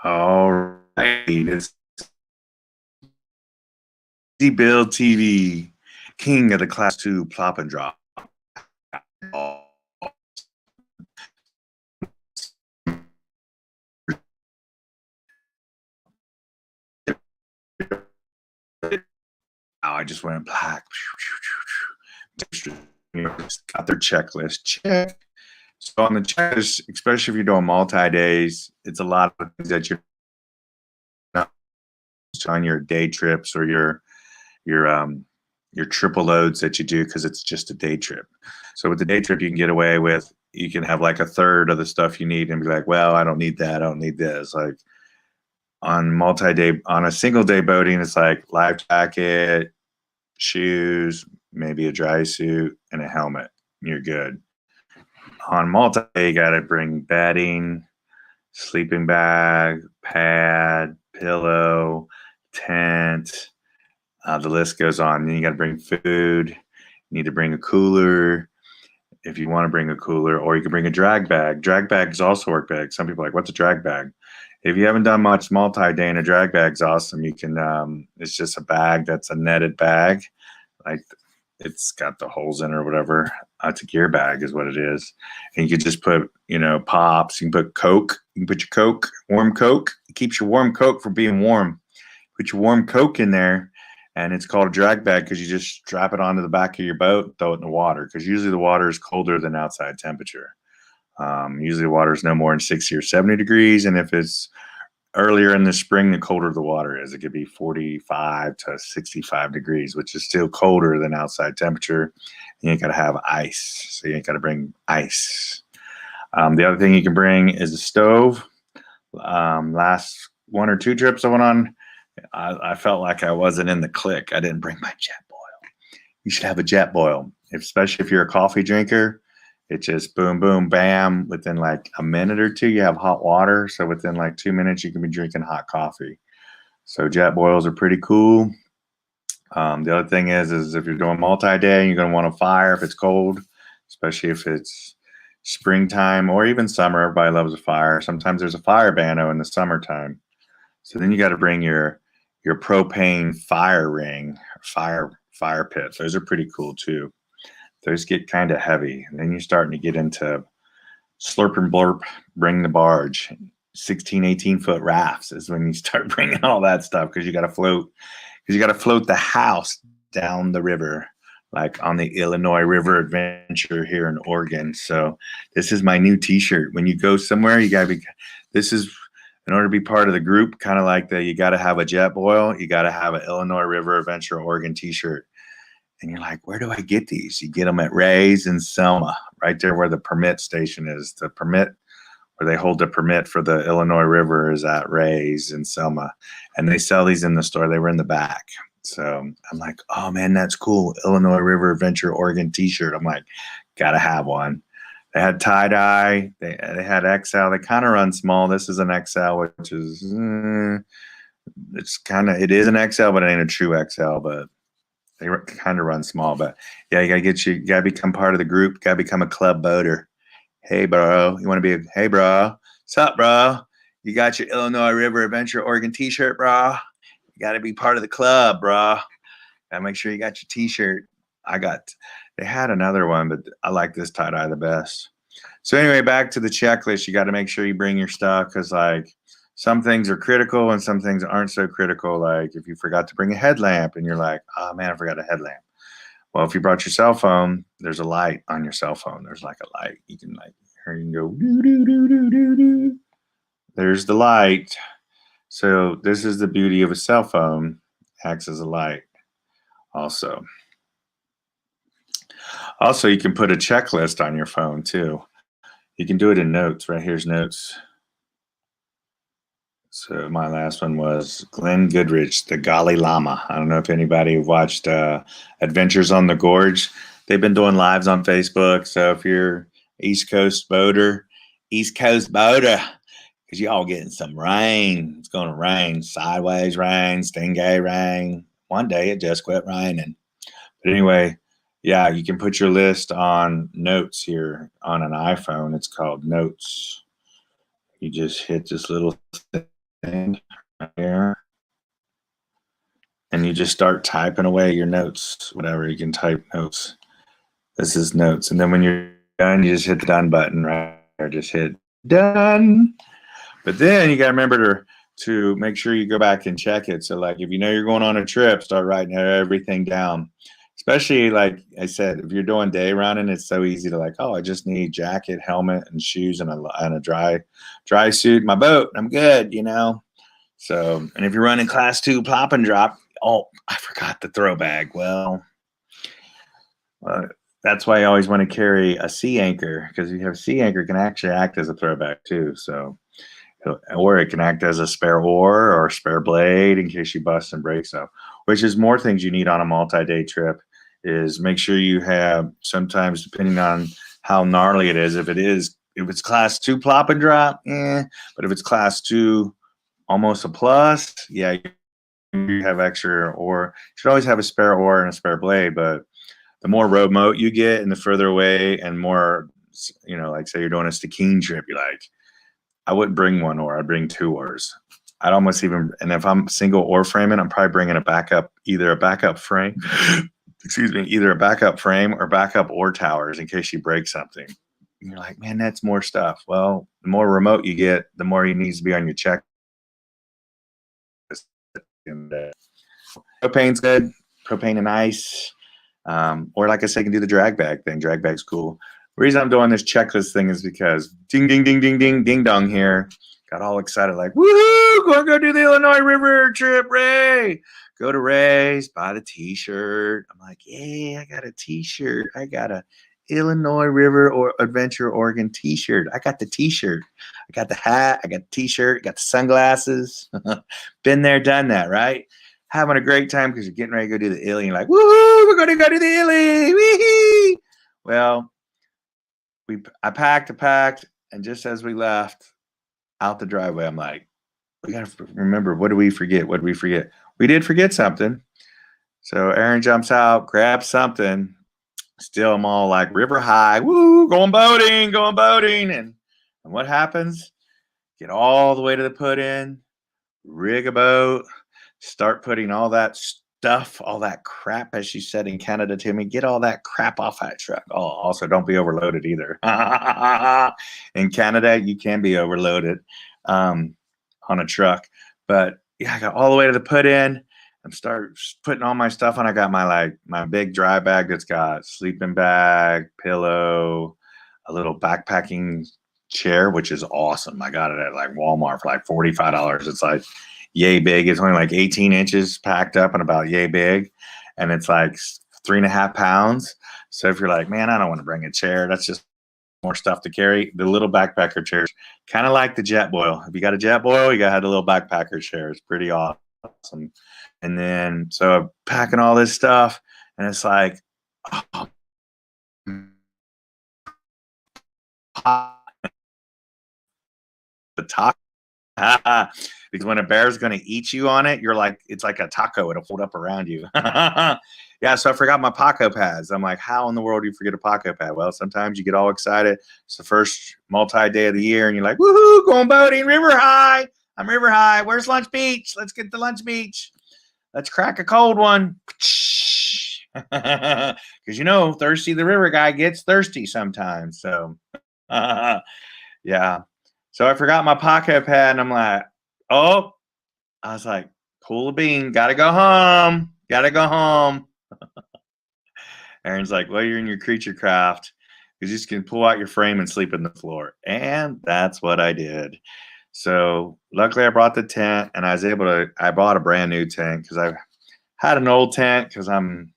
All right, it's Build TV, king of the class 2 plop and drop. Oh, I just went black. Got their checklist. Check. So on the checklist, especially if you're doing multi-days, it's a lot of things that you're not on your day trips or your triple loads that you do because it's just a day trip. So with the day trip, you can get away with, you can have like a third of the stuff you need and be like, well, I don't need that. I don't need this. Like on multi-day, on a single day boating, it's like life jacket, shoes, maybe a dry suit, and a helmet. You're good. On multi-day, you got to bring bedding, sleeping bag, pad, pillow, tent. The list goes on. Then you got to bring food. You need to bring a cooler if you want to bring a cooler, or you can bring a drag bag. Drag bags also work bag. Some people are like, what's a drag bag? If you haven't done much multi-day, and a drag bag's awesome. You can, it's just a bag that's a netted bag. Like it's got the holes in it or whatever. It's a gear bag is what it is. And you can just put, pops. You can put Coke. You can put your Coke, warm Coke. It keeps your warm Coke from being warm. Put your warm Coke in there, and it's called a drag bag because you just strap it onto the back of your boat, throw it in the water, because usually the water is colder than outside temperature. Usually the water is no more than 60 or 70 degrees, and if it's earlier in the spring, the colder the water is. It could be 45 to 65 degrees, which is still colder than outside temperature. You ain't got to have ice, so you ain't got to bring ice. The other thing you can bring is a stove. Last 1 or 2 trips I went on, I felt like I wasn't in the clique. I didn't bring my jet boil. You should have a jet boil, especially if you're a coffee drinker. It just boom, boom, bam. Within like a minute or two, you have hot water. So within like 2 minutes, you can be drinking hot coffee. So jet boils are pretty cool. The other thing is if you're doing multi-day, you're going to want a fire if it's cold, especially if it's springtime or even summer. Everybody loves a fire. Sometimes there's a fire bano in the summertime. So then you got to bring your propane fire ring, fire pit. Those are pretty cool too. Those get kind of heavy. And then you're starting to get into slurp and blurp, bring the barge. 16, 18-foot rafts is when you start bringing all that stuff because you got to float. Because you got to float the house down the river, like on the Illinois River Adventure here in Oregon. So this is my new T-shirt. When you go somewhere, you got to be. This is in order to be part of the group, kind of like you got to have a jet boil. You got to have an Illinois River Adventure Oregon T-shirt. And you're like, where do I get these? You get them at Ray's in Selma, right there where the permit station is. The permit where they hold the permit for the Illinois River is at Ray's in Selma. And they sell these in the store. They were in the back. So I'm like, oh, man, that's cool. Illinois River Adventure Oregon T-shirt. I'm like, got to have one. They had tie-dye. They had XL. They kind of run small. This is an XL, which is, it is an XL, but it ain't a true XL, but they kind of run small. But yeah, you gotta become part of the group. Gotta become a club boater. Hey, bro, you want to be hey, bro, what's up, bro? You got your Illinois River Adventure Oregon T-shirt, bro? You got to be part of the club, bro. Gotta make sure you got your T-shirt. They had another one, but I like this tie-dye the best. So anyway, back to the checklist. You got to make sure you bring your stuff because like some things are critical and some things aren't so critical. Like if you forgot to bring a headlamp and you're like, oh man, I forgot a headlamp. Well, if you brought your cell phone, there's a light on your cell phone. There's like a light. You can go doo, doo, doo, doo, doo, doo. There's the light. So this is the beauty of a cell phone. Acts as a light also. Also, you can put a checklist on your phone too. You can do it in notes. Right here's notes. So my last one was Glenn Goodrich, the Gali Llama. I don't know if anybody watched Adventures on the Gorge. They've been doing lives on Facebook. So if you're East Coast boater, because y'all getting some rain. It's going to rain, sideways rain, stingray rain. One day it just quit raining. But anyway, yeah, you can put your list on notes here on an iPhone. It's called Notes. You just hit this little thing. And here. And you just start typing away your notes, whatever. You can type notes. This is notes. And then when you're done, you just hit the done button, right? Or just hit done. But then you got to remember to make sure you go back and check it. So like if you know you're going on a trip, start writing everything down. Especially like I said, if you're doing day running, it's so easy to like, oh, I just need jacket, helmet, and shoes and a dry suit, my boat. I'm good, you know. So, and if you're running class 2 plop and drop, oh, I forgot the throw bag. Well, that's why I always want to carry a sea anchor, because if you have a sea anchor, it can actually act as a throw bag too. So, or it can act as a spare oar or a spare blade in case you bust and break stuff, which is more things you need on a multi-day trip. Is make sure you have, sometimes depending on how gnarly it is, if it's class 2 plop and drop, but if it's class 2 almost a plus, yeah, you have extra, or you should always have a spare oar and a spare blade. But the more remote you get and the further away and more, you know, like say you're doing a Stikine trip, you're like, I wouldn't bring one oar, I'd bring 2 oars. I'd almost even, and if I'm single oar framing, I'm probably bringing either a backup frame, either a backup frame or backup oar towers in case you break something. And you're like, man, that's more stuff. Well, the more remote you get, the more you need to be on your check. And propane's good, propane and ice. Or like I said, you can do the drag bag thing. Drag bag's cool. The reason I'm doing this checklist thing is because ding, ding, ding, ding, ding, ding dong here. Got all excited like, woohoo, go do the Illinois River trip, Ray. Go to Ray's, buy the t-shirt. I'm like, yeah, I got a t-shirt. I got a Illinois River or Adventure Oregon t-shirt. I got the t-shirt. I got the hat. I got the t-shirt. Got the sunglasses. Been there, done that, right? Having a great time because you're getting ready to go do the illy. You're like, woohoo, we're going to go do the illy. Wee-hee. Well, I packed, and just as we left out the driveway, I'm like, we got to remember, what did we forget? What did we forget? We did forget something. So Aaron jumps out, grabs something. Still, I'm all like, river high, woo, going boating. And what happens? Get all the way to the put in, rig a boat, start putting all that stuff, all that crap, as she said in Canada to me, get all that crap off that truck. Oh, also don't be overloaded either. In Canada, you can be overloaded on a truck. But yeah, I got all the way to the put in. I'm start putting all my stuff on. I got my big dry bag that's got sleeping bag, pillow, a little backpacking chair, which is awesome. I got it at like Walmart for like $45. It's like yay big. It's only like 18 inches packed up and about yay big. And it's like 3.5 pounds. So if you're like, man, I don't want to bring a chair, that's just more stuff to carry. The little backpacker chairs, kind of like the Jetboil. If you got a Jetboil, you got to have a little backpacker chair. It's pretty awesome. And then, so I'm packing all this stuff, and it's like, oh, the taco. Because when a bear's going to eat you on it, you're like, it's like a taco. It'll fold up around you. Yeah, so I forgot my Paco pads. I'm like, how in the world do you forget a Paco pad? Well, sometimes you get all excited. It's the first multi-day of the year, and you're like, woohoo, going boating, river high. I'm river high. Where's Lunch Beach? Let's get to Lunch Beach. Let's crack a cold one. Because you know, Thirsty the river guy gets thirsty sometimes. So, yeah. So I forgot my pocket pad, and I'm like, oh, I was like, pull a bean. Gotta go home. Aaron's like, well, you're in your creature craft. You just can pull out your frame and sleep in the floor. And that's what I did. So luckily I brought the tent, and I bought a brand new tent because I had an old tent because I'm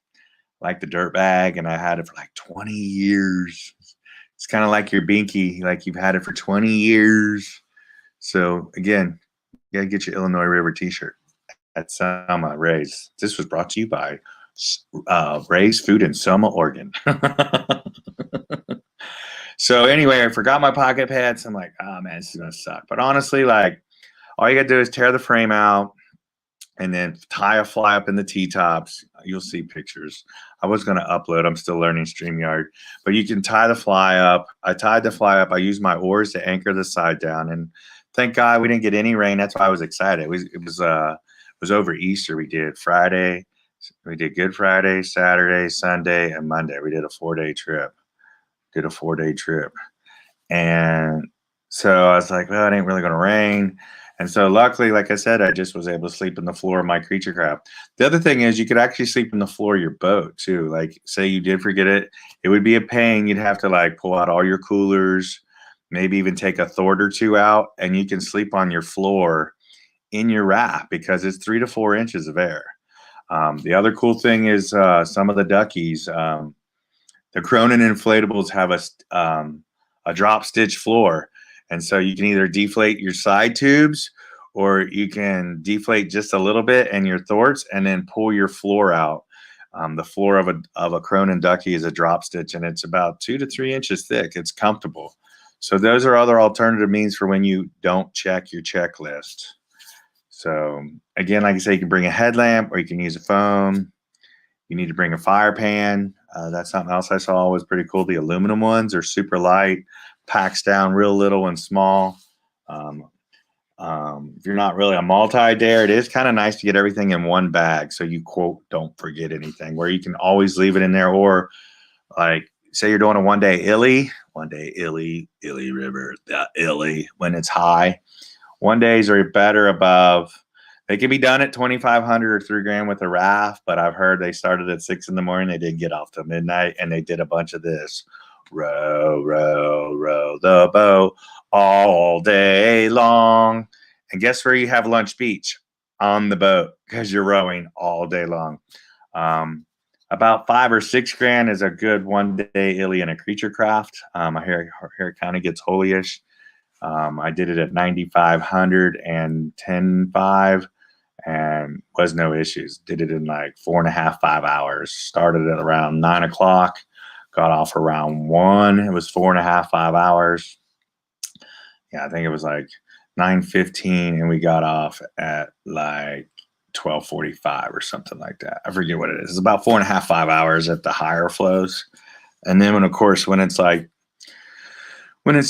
like the dirt bag, and I had it for like 20 years. It's kind of like your binky, like you've had it for 20 years. So again, you gotta get your Illinois River t-shirt at Selma Ray's. This was brought to you by Ray's Food in Selma, Oregon. So anyway, I forgot my pocket pads. I'm like, oh man, this is gonna suck. But honestly, like, all you gotta do is tear the frame out and then tie a fly up in the T-tops. You'll see pictures. I was gonna upload. I'm still learning StreamYard, but you can tie the fly up. I tied the fly up. I used my oars to anchor the side down, and thank God we didn't get any rain. That's why I was excited. It was over Easter. We did Friday. We did Good Friday, Saturday, Sunday, and Monday. We did a 4-day trip. And so I was like, well, it ain't really going to rain. And so luckily, like I said, I just was able to sleep in the floor of my creature craft. The other thing is you could actually sleep in the floor of your boat too. Like say you did forget it, it would be a pain. You'd have to like pull out all your coolers, maybe even take a thwart or two out, and you can sleep on your floor in your raft because it's 3 to 4 inches of air. The other cool thing is some of the duckies, the Cronin inflatables have a drop stitch floor. And so you can either deflate your side tubes or you can deflate just a little bit and your thwarts and then pull your floor out. The floor of a Cronin ducky is a drop stitch and it's about 2 to 3 inches thick. It's comfortable. So those are other alternative means for when you don't check your checklist. So again, like I say, you can bring a headlamp or you can use a phone. You need to bring a fire pan. That's something else I saw was pretty cool. The aluminum ones are super light, packs down real little and small. If you're not really a multi-dayer, it is kind of nice to get everything in one bag so you, quote, don't forget anything, where you can always leave it in there. Or like say you're doing a one-day illy river, the illy, when it's high. 1 days are better above. They can be done at 2,500 or $3,000 with a raft, but I've heard they started at 6 in the morning. They didn't get off till midnight, and they did a bunch of this. Row, row, row the boat all day long. And guess where you have lunch beach? On the boat, because you're rowing all day long. About $5,000 or $6,000 is a good 1 day illy in a creature craft. I hear it kind of gets holyish. I did it at 9,500 and 10,500 and was no issues. Did it in like 4.5, 5 hours. Started at around 9 o'clock, got off around 1. It was 4.5, 5 hours. Yeah, I think it was like 9:15 and we got off at like 12:45 or something like that. I forget what it is. It's about 4.5, 5 hours at the higher flows. And then when, of course, when it's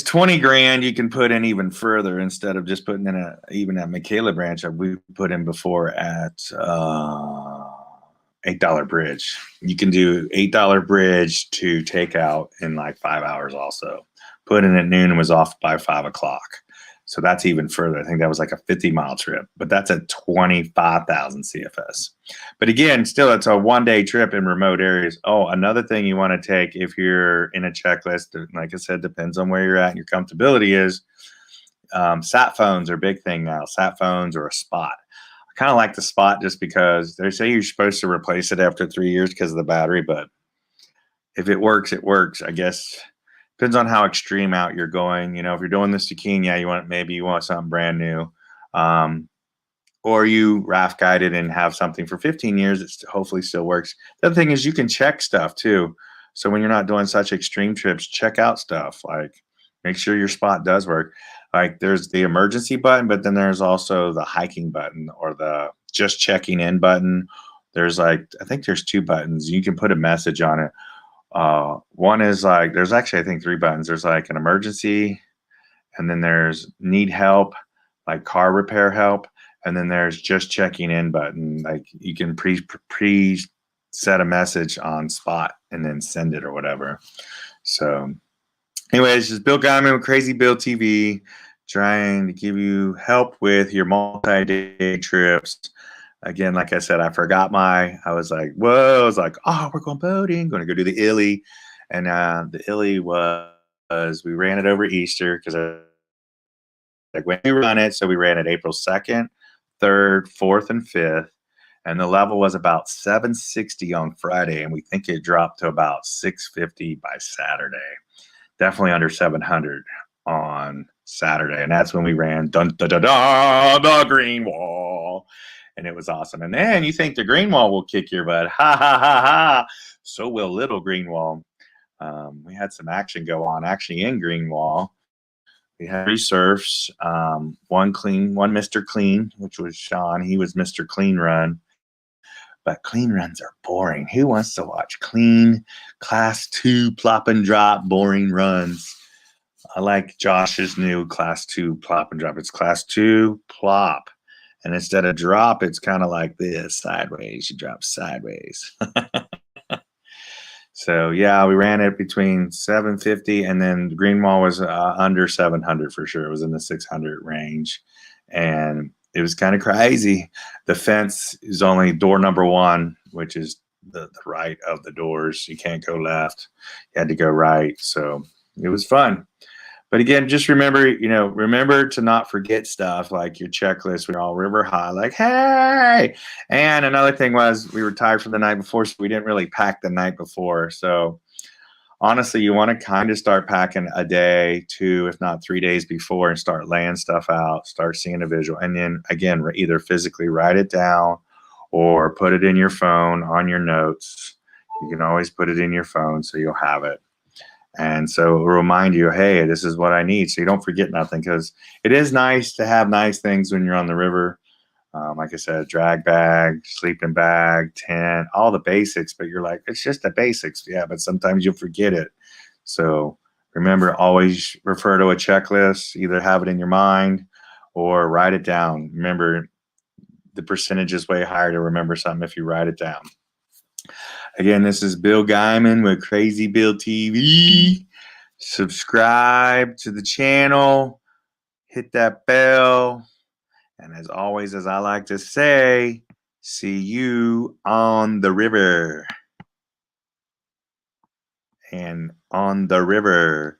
20 grand, you can put in even further instead of just putting in even at Michaela Branch. We put in before at $8 bridge. You can do $8 bridge to take out in like 5 hours also. Put in at noon and was off by 5 o'clock. So that's even further. I think that was like a 50-mile trip, but that's at 25,000 CFS. But again, still, it's a 1 day trip in remote areas. Oh, another thing you want to take if you're in a checklist, like I said, depends on where you're at and your comfortability is. Sat phones are a big thing now. Sat phones or a spot. I kind of like the spot just because they say you're supposed to replace it after 3 years because of the battery, but if it works, it works. I guess depends on how extreme out you're going. You know, if you're doing this to Kenya, you want something brand new. Or you raft guided and have something for 15 years, it hopefully still works. The other thing is you can check stuff too. So when you're not doing such extreme trips, check out stuff. Like make sure your spot does work. Like there's the emergency button, but then there's also the hiking button or the just checking in button. There's I think there's 2 buttons. You can put a message on it. One is there's actually, I think 3 buttons. There's like an emergency, and then there's need help, like car repair help. And then there's just checking in button. Like you can pre set a message on spot and then send it or whatever. So anyways, just Bill Guyman with Crazy Bill TV, trying to give you help with your multi-day trips. Again, like I said, I was like, whoa, I was like, oh, we're going boating, going to go do the illy. And the illy was, we ran it over Easter because like when we run it, so we ran it April 2nd, 3rd, 4th, and 5th. And the level was about 760 on Friday. And we think it dropped to about 650 by Saturday. Definitely under 700 on Saturday. And that's when we ran the green wall. And it was awesome. And then you think the green wall will kick your butt. Ha, ha, ha, ha. So will little green wall. We had some action go on actually in green wall. We had 3 surfs, one Mr. Clean, which was Sean. He was Mr. Clean Run. But clean runs are boring. Who wants to watch clean, class 2, plop and drop, boring runs? I like Josh's new class 2 plop and drop. It's class 2 plop. And instead of drop, it's kind of like this sideways. You drop sideways. So yeah, we ran it between 750 and then Greenwall was under 700 for sure. It was in the 600 range. And it was kind of crazy. The fence is only door number 1, which is the right of the doors. You can't go left. You had to go right. So it was fun. But again, just remember, remember to not forget stuff like your checklist. We're all river high, like, hey. And another thing was we were tired from the night before, so we didn't really pack the night before. So honestly, you want to kind of start packing a day, 2, if not 3 days before, and start laying stuff out, start seeing a visual. And then again, either physically write it down or put it in your phone on your notes. You can always put it in your phone so you'll have it. And so it'll remind you, hey, this is what I need. So you don't forget nothing, because it is nice to have nice things when you're on the river. Like I said, drag bag, sleeping bag, tent, all the basics. But you're like, it's just the basics. Yeah, but sometimes you'll forget it. So remember, always refer to a checklist. Either have it in your mind or write it down. Remember, the percentage is way higher to remember something if you write it down. Again, this is Bill Guyman with Crazy Bill TV. Subscribe to the channel. Hit that bell. And as always, as I like to say, see you on the river. And on the river.